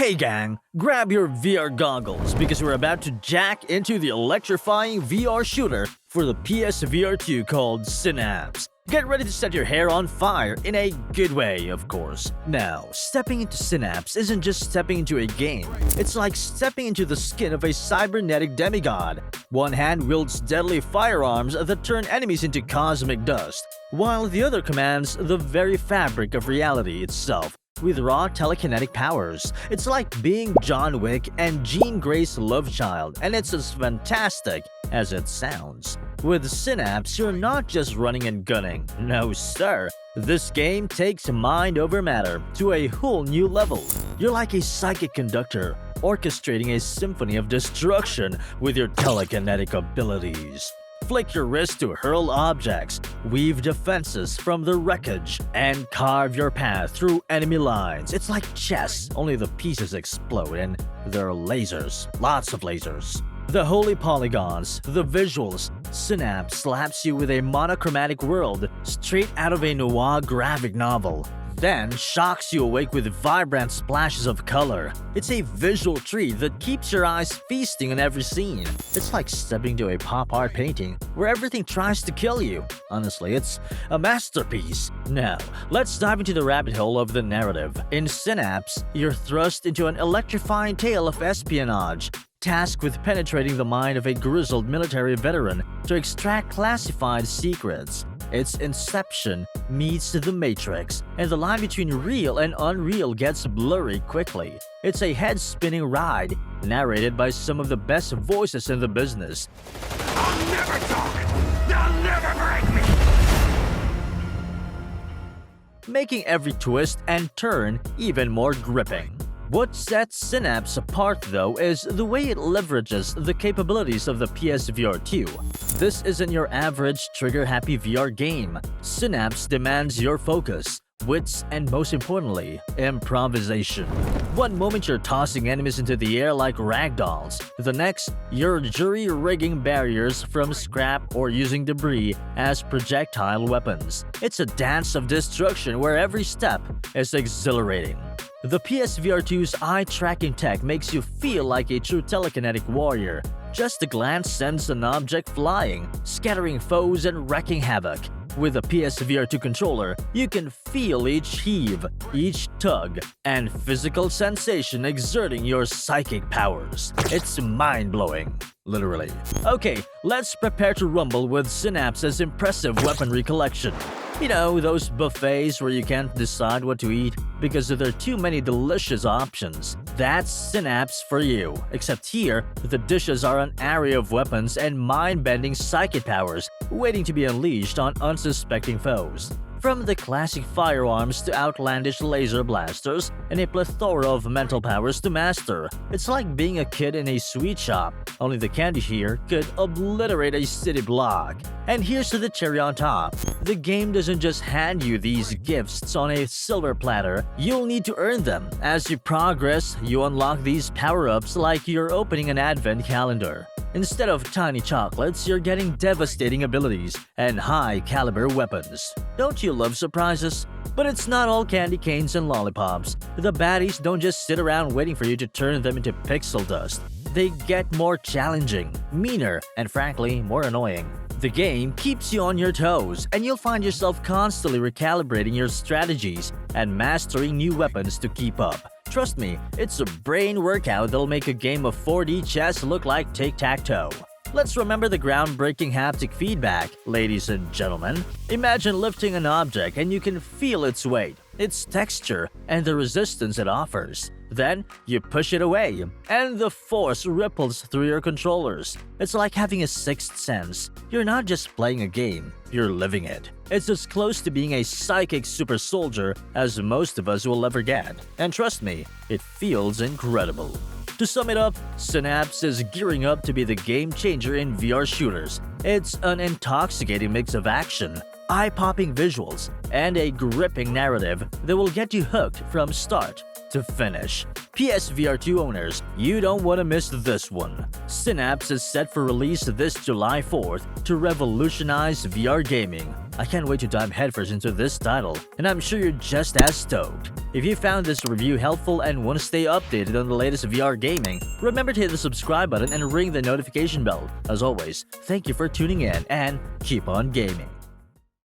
Hey gang, grab your VR goggles because we're about to jack into the electrifying VR shooter for the PSVR 2 called Synapse. Get ready to set your hair on fire in a good way, of course. Now, stepping into Synapse isn't just stepping into a game. It's like stepping into the skin of a cybernetic demigod. One hand wields deadly firearms that turn enemies into cosmic dust, while the other commands the very fabric of reality itself with raw telekinetic powers. It's like being John Wick and Jean Grey's love child, and it's as fantastic as it sounds. With Synapse, you're not just running and gunning. No sir. This game takes mind over matter to a whole new level. You're like a psychic conductor, orchestrating a symphony of destruction with your telekinetic abilities. Flick your wrist to hurl objects, weave defenses from the wreckage, and carve your path through enemy lines. It's like chess, only the pieces explode and there are lasers, lots of lasers. The holy polygons, the visuals. Synapse slaps you with a monochromatic world straight out of a noir graphic novel, then shocks you awake with vibrant splashes of color. It's a visual treat that keeps your eyes feasting on every scene. It's like stepping to a pop art painting where everything tries to kill you. Honestly, it's a masterpiece. Now, let's dive into the rabbit hole of the narrative. In Synapse, you're thrust into an electrifying tale of espionage, tasked with penetrating the mind of a grizzled military veteran to extract classified secrets. It's Inception meets The Matrix, and the line between real and unreal gets blurry quickly. It's a head-spinning ride, narrated by some of the best voices in the business. I'll never talk! They'll never break me! Making every twist and turn even more gripping. What sets Synapse apart, though, is the way it leverages the capabilities of the PSVR 2. This isn't your average trigger-happy VR game. Synapse demands your focus, wits, and most importantly, improvisation. One moment you're tossing enemies into the air like ragdolls. The next, you're jury-rigging barriers from scrap or using debris as projectile weapons. It's a dance of destruction where every step is exhilarating. The PSVR 2's eye-tracking tech makes you feel like a true telekinetic warrior. Just a glance sends an object flying, scattering foes and wreaking havoc. With a PSVR 2 controller, you can feel each heave, each tug, and physical sensation exerting your psychic powers. It's mind-blowing, literally. Okay, let's prepare to rumble with Synapse's impressive weaponry collection. You know, those buffets where you can't decide what to eat because there are too many delicious options. That's Synapse for you. Except here, the dishes are an array of weapons and mind-bending psychic powers waiting to be unleashed on unsuspecting foes. From the classic firearms to outlandish laser blasters and a plethora of mental powers to master. It's like being a kid in a sweet shop, only the candy here could obliterate a city block. And here's to the cherry on top. The game doesn't just hand you these gifts on a silver platter, you'll need to earn them. As you progress, you unlock these power-ups like you're opening an advent calendar. Instead of tiny chocolates, you're getting devastating abilities and high-caliber weapons. Don't you love surprises? But it's not all candy canes and lollipops. The baddies don't just sit around waiting for you to turn them into pixel dust. They get more challenging, meaner, and frankly, more annoying. The game keeps you on your toes, and you'll find yourself constantly recalibrating your strategies and mastering new weapons to keep up. Trust me, it's a brain workout that'll make a game of 4D chess look like tic-tac-toe. Let's remember the groundbreaking haptic feedback, ladies and gentlemen. Imagine lifting an object and you can feel its weight, its texture, and the resistance it offers. Then, you push it away, and the force ripples through your controllers. It's like having a sixth sense. You're not just playing a game, you're living it. It's as close to being a psychic super soldier as most of us will ever get. And trust me, it feels incredible. To sum it up, Synapse is gearing up to be the game changer in VR shooters. It's an intoxicating mix of action, eye-popping visuals, and a gripping narrative that will get you hooked from start to finish. PSVR 2 owners, you don't want to miss this one. Synapse is set for release this July 4th to revolutionize VR gaming. I can't wait to dive headfirst into this title, and I'm sure you're just as stoked. If you found this review helpful and want to stay updated on the latest VR gaming, remember to hit the subscribe button and ring the notification bell. As always, thank you for tuning in and keep on gaming.